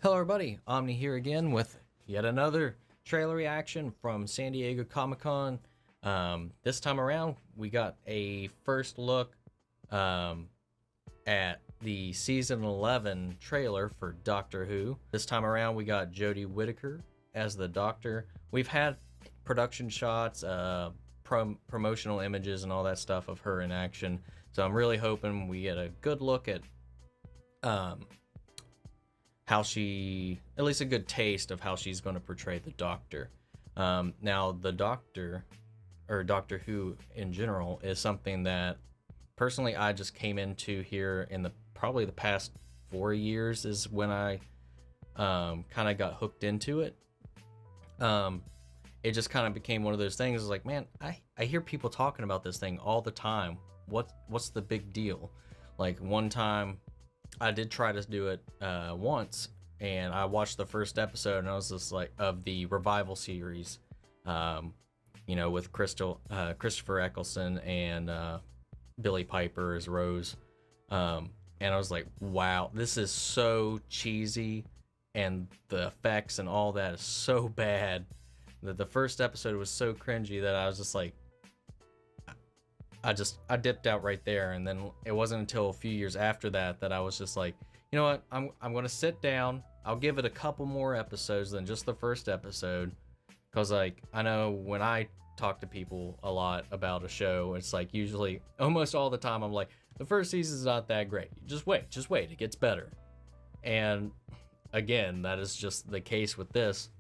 Hello, everybody. Omni here again with yet another trailer reaction from San Diego Comic-Con. This time around, we got a first look at the season 11 trailer for Doctor Who. This time around, we got Jodie Whittaker as the Doctor. We've had production shots, promotional images, and all that stuff of her in action. So I'm really hoping we get a good look at how she, at least a good taste of how she's going to portray the Doctor. Now, the Doctor, or Doctor Who in general, is something that personally I just came into here in probably the past 4 years is when I kind of got hooked into it. It just kind of became one of those things. Like, man, I hear people talking about this thing all the time. What's the big deal? Like, one time I did try to do it once, and I watched the first episode, and I was just like, of the revival series, with Christopher Eccleston and Billy Piper as Rose, and I was like, wow, this is so cheesy, and the effects and all that is so bad that the first episode was so cringy that I was just like, I dipped out right there. And then it wasn't until a few years after that that I was just like, you know what, I'm gonna sit down, I'll give it a couple more episodes than just the first episode, because like, I know when I talk to people a lot about a show, it's like usually almost all the time I'm like, the first season's not that great, just wait, it gets better. And again, that is just the case with this.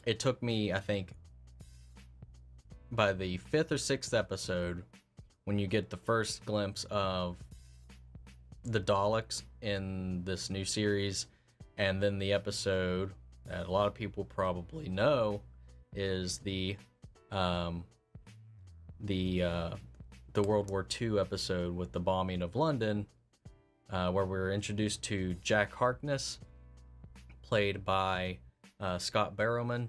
It took me, I think, by the 5th or 6th episode, when you get the first glimpse of the Daleks in this new series, and then the episode that a lot of people probably know is the World War II episode with the bombing of London, where we're introduced to Jack Harkness, played by Scott Barrowman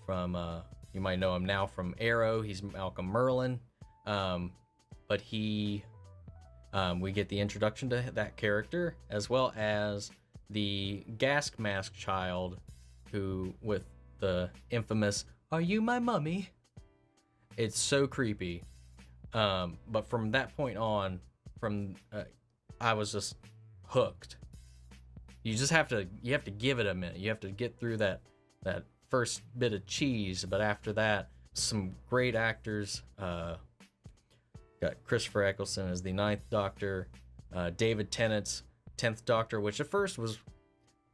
from, you might know him now from Arrow. He's Malcolm Merlin, but we get the introduction to that character, as well as the gas mask child, who, with the infamous "Are you my mummy?" It's so creepy. But from that point on, I was just hooked. You have to give it a minute. You have to get through that first bit of cheese, but after that, some great actors. Got Christopher Eccleston as the 9th Doctor, David Tennant's 10th Doctor, which at first was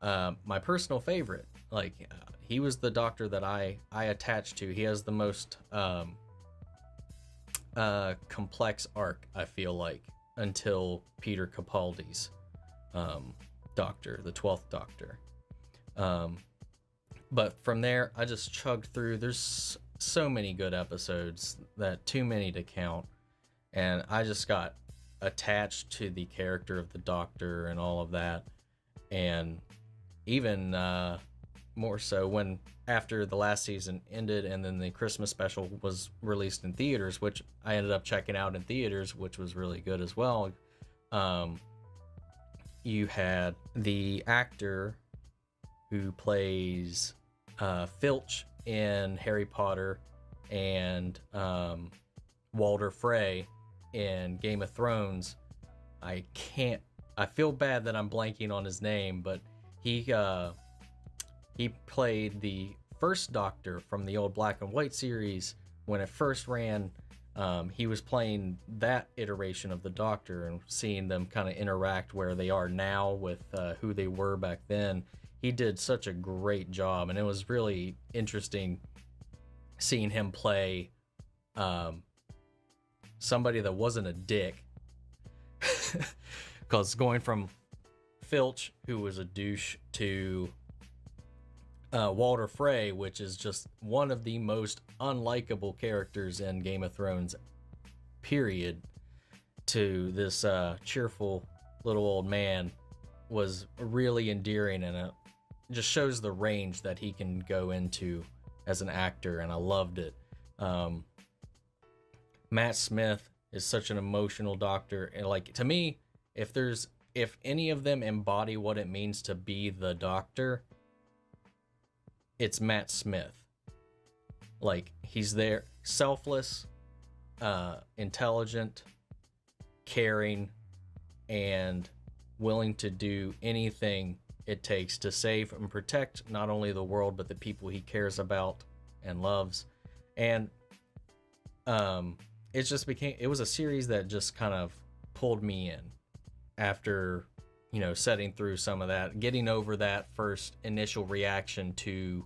my personal favorite. Like, he was the Doctor that I attached to. He has the most complex arc, I feel like, until Peter Capaldi's Doctor, the 12th Doctor. But from there, I just chugged through. There's so many good episodes, that too many to count, and I just got attached to the character of the Doctor and all of that. And even more so when, after the last season ended and then the Christmas special was released in theaters, which I ended up checking out in theaters, which was really good as well. You had the actor who plays Filch in Harry Potter, and Walder Frey in Game of Thrones. I feel bad that I'm blanking on his name, but he played the first Doctor from the old black and white series when it first ran. He was playing that iteration of the Doctor, and seeing them kind of interact where they are now with who they were back then. He did such a great job, and it was really interesting seeing him play somebody that wasn't a dick. Because going from Filch, who was a douche, to Walder Frey, which is just one of the most unlikable characters in Game of Thrones, period, to this cheerful little old man, was really endearing, and it just shows the range that he can go into as an actor, and I loved it. Matt Smith is such an emotional Doctor, and like, to me, if any of them embody what it means to be the Doctor, it's Matt Smith. Like, he's there, selfless, intelligent, caring, and willing to do anything it takes to save and protect not only the world but the people he cares about and loves. And it was a series that just kind of pulled me in after, setting through some of that, getting over that first initial reaction to,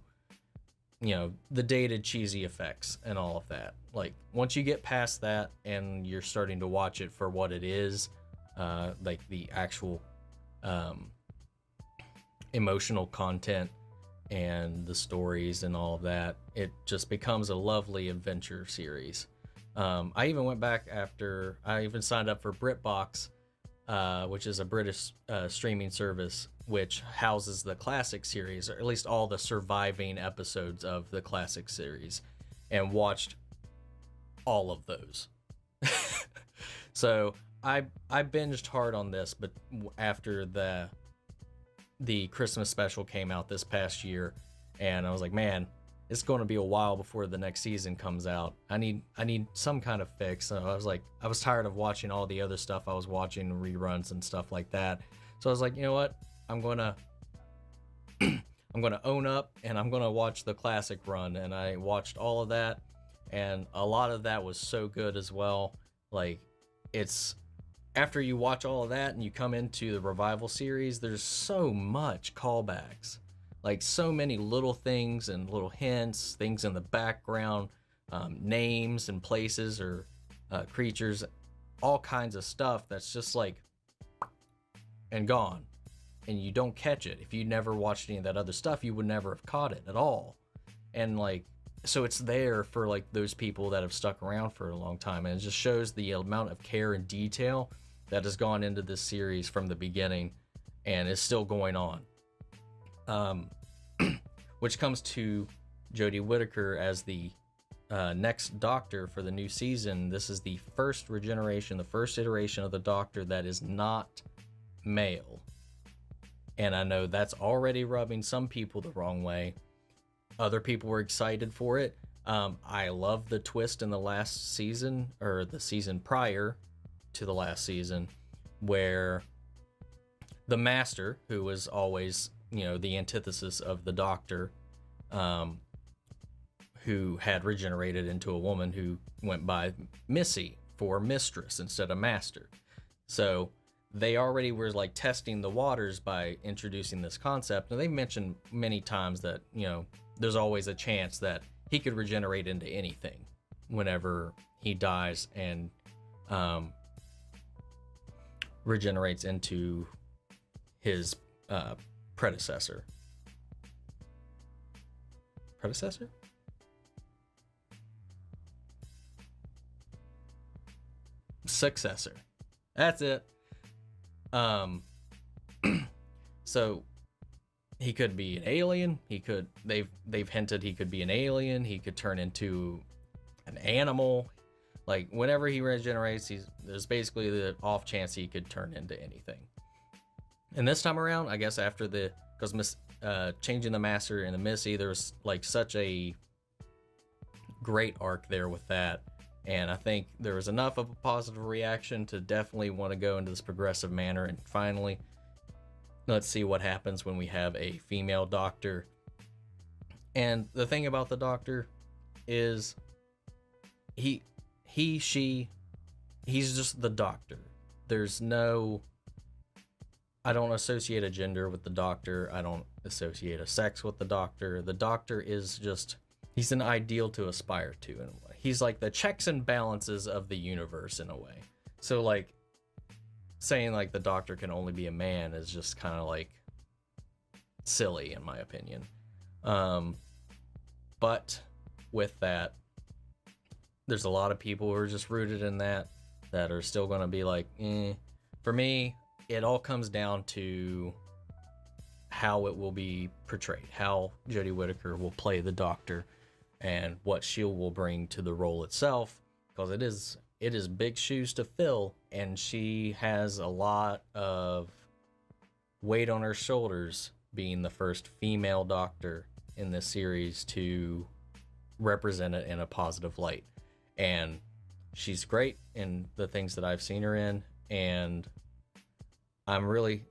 the dated cheesy effects and all of that. Like, once you get past that and you're starting to watch it for what it is, like the actual emotional content and the stories and all of that, it just becomes a lovely adventure series. I even went back after I even signed up for BritBox, which is a British streaming service which houses the classic series, or at least all the surviving episodes of the classic series, and watched all of those. So I binged hard on this, but after the Christmas special came out this past year, and I was like, man, it's going to be a while before the next season comes out. I need some kind of fix. So I was tired of watching all the other stuff I was watching, reruns and stuff like that. So I was like, you know what? I'm gonna own up, and I'm gonna watch the classic run. And I watched all of that, and a lot of that was so good as well. Like, it's after you watch all of that and you come into the revival series, there's so much callbacks, like so many little things and little hints, things in the background, names and places or creatures, all kinds of stuff that's just like and gone, and you don't catch it. If you never watched any of that other stuff, you would never have caught it at all. And like, so it's there for like those people that have stuck around for a long time, and it just shows the amount of care and detail that has gone into this series from the beginning and is still going on. Which comes to Jodie Whittaker as the next Doctor for the new season. This is the first regeneration, the first iteration of the Doctor that is not male. And I know that's already rubbing some people the wrong way. Other people were excited for it. I love the twist in the last season, or the season prior to the last season, where the Master, who was always, the antithesis of the Doctor, who had regenerated into a woman who went by Missy for Mistress instead of Master. So they already were like testing the waters by introducing this concept. And they've mentioned many times that, there's always a chance that he could regenerate into anything whenever he dies and regenerates into his predecessor. Successor. That's it. So he could be an alien. They've hinted he could be an alien. He could turn into an animal. Like, whenever he regenerates, there's basically the off chance he could turn into anything. And this time around, I guess after because changing the Master and the Missy, there was like such a great arc there with that. And I think there was enough of a positive reaction to definitely want to go into this progressive manner. And finally, let's see what happens when we have a female Doctor. And the thing about the Doctor is he's just the Doctor. I don't associate a gender with the Doctor. I don't associate a sex with the Doctor. The Doctor is he's an ideal to aspire to in a way. He's like the checks and balances of the universe in a way. So like saying like the Doctor can only be a man is just kind of like silly in my opinion. But with that, there's a lot of people who are just rooted in that are still going to be like, For me, it all comes down to how it will be portrayed, how Jodie Whittaker will play the Doctor, and what she will bring to the role itself, because it is it is big shoes to fill, and she has a lot of weight on her shoulders, being the first female doctor in this series to represent it in a positive light. And she's great in the things that I've seen her in, and I'm really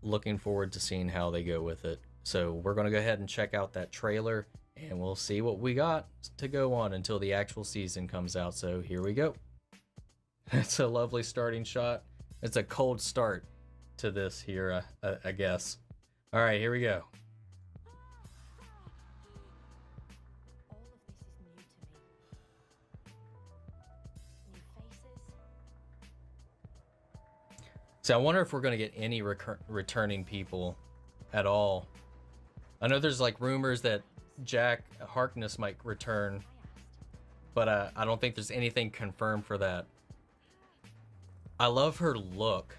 looking forward to seeing how they go with it. So we're going to go ahead and check out that trailer, and we'll see what we got to go on until the actual season comes out. So here we go. It's a lovely starting shot. It's a cold start to this here, I guess. All right, here we go. So I wonder if we're going to get any returning people at all. I know there's like rumors that Jack Harkness might return, but I don't think there's anything confirmed for that. I love her look.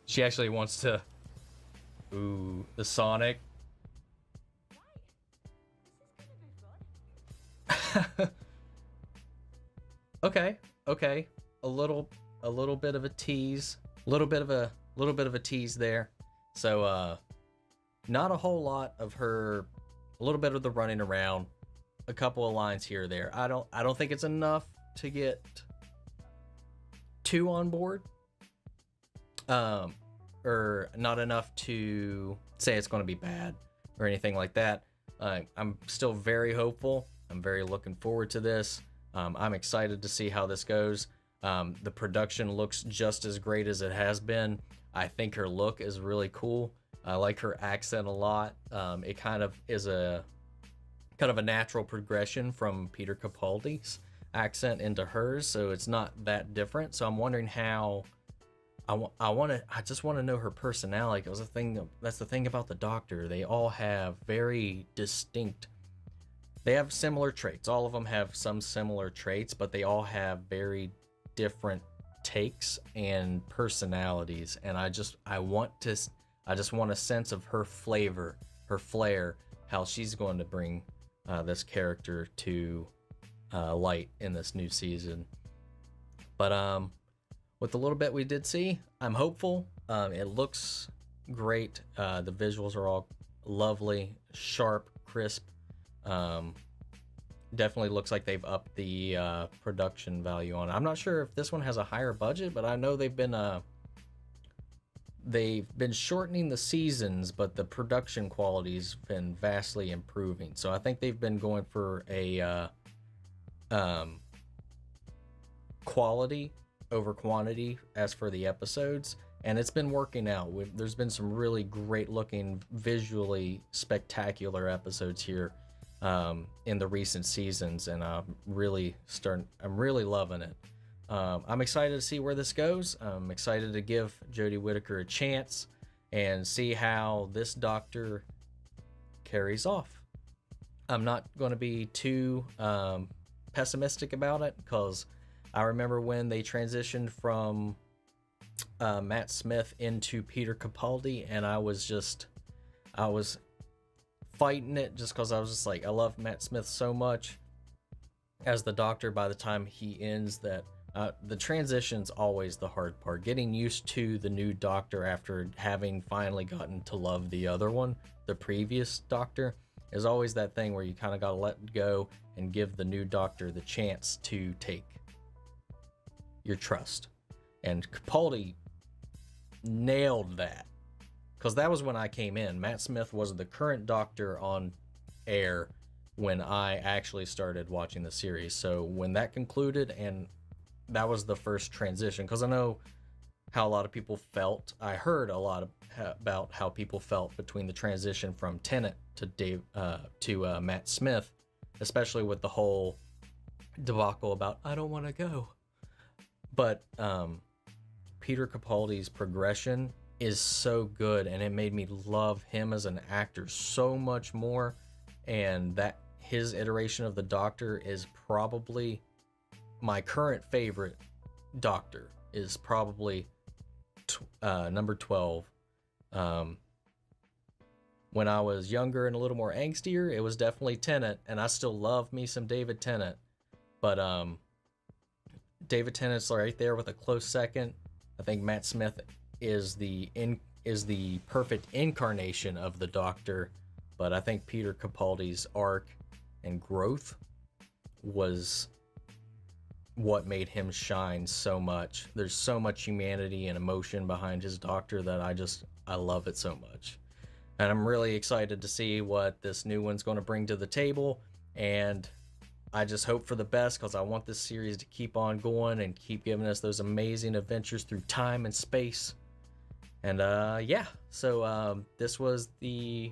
She actually wants to... Ooh, the Sonic. Okay. A little bit of a tease. A little bit of a tease there. So not a whole lot of her, a little bit of the running around, a couple of lines here or there. I don't think it's enough to get 2 on board. Or not enough to say it's going to be bad or anything like that. I'm still very hopeful. I'm very looking forward to this. I'm excited to see how this goes. The production looks just as great as it has been. I think her look is really cool. I like her accent a lot. It kind of is a natural progression from Peter Capaldi's accent into hers, so it's not that different. So I'm wondering how. I just want to know her personality. Because that's the thing about the Doctor. They all have very distinct. They have similar traits. All of them have some similar traits, but they all have very different takes and personalities. And I just want a sense of her flavor, her flair, how she's going to bring this character to light in this new season. But with the little bit we did see, I'm hopeful. It looks great. The visuals are all lovely, sharp, crisp. Definitely looks like they've upped the production value on it. I'm not sure if this one has a higher budget, but I know they've been shortening the seasons, but the production quality's been vastly improving. So I think they've been going for a quality over quantity as for the episodes, and it's been working out. There's been some really great looking, visually spectacular episodes here in the recent seasons, and I'm really loving it. I'm excited to see where this goes. I'm excited to give Jodie Whittaker a chance and see how this Doctor carries off. I'm not going to be too pessimistic about it, because I remember when they transitioned from Matt Smith into Peter Capaldi, and I was fighting it just because I was just like, I love Matt Smith so much as the Doctor. By the time he ends, that the transition's always the hard part. Getting used to the new Doctor after having finally gotten to love the other one, the previous Doctor, is always that thing where you kind of got to let go and give the new Doctor the chance to take your trust. And Capaldi nailed that, because that was when I came in. Matt Smith was the current Doctor on air when I actually started watching the series. So when that concluded, and that was the first transition, because I know how a lot of people felt. I heard a lot about how people felt between the transition from Tennant to Matt Smith, especially with the whole debacle about I don't want to go. But Peter Capaldi's progression is so good, and it made me love him as an actor so much more. And that his iteration of the Doctor is probably my current favorite Doctor, is probably number 12. when I was younger and a little more angstier, it was definitely Tennant, and I still love me some David Tennant. But David Tennant's right there with a close second. I think Matt Smith is the perfect incarnation of the Doctor, but I think Peter Capaldi's arc and growth was what made him shine so much. There's so much humanity and emotion behind his Doctor that I love it so much. And I'm really excited to see what this new one's going to bring to the table, and I just hope for the best because I want this series to keep on going and keep giving us those amazing adventures through time and space. And yeah, so this was the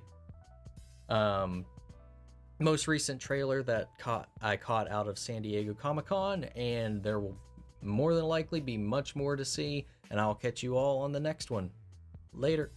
most recent trailer that I caught out of San Diego Comic-Con, and there will more than likely be much more to see, and I'll catch you all on the next one. Later.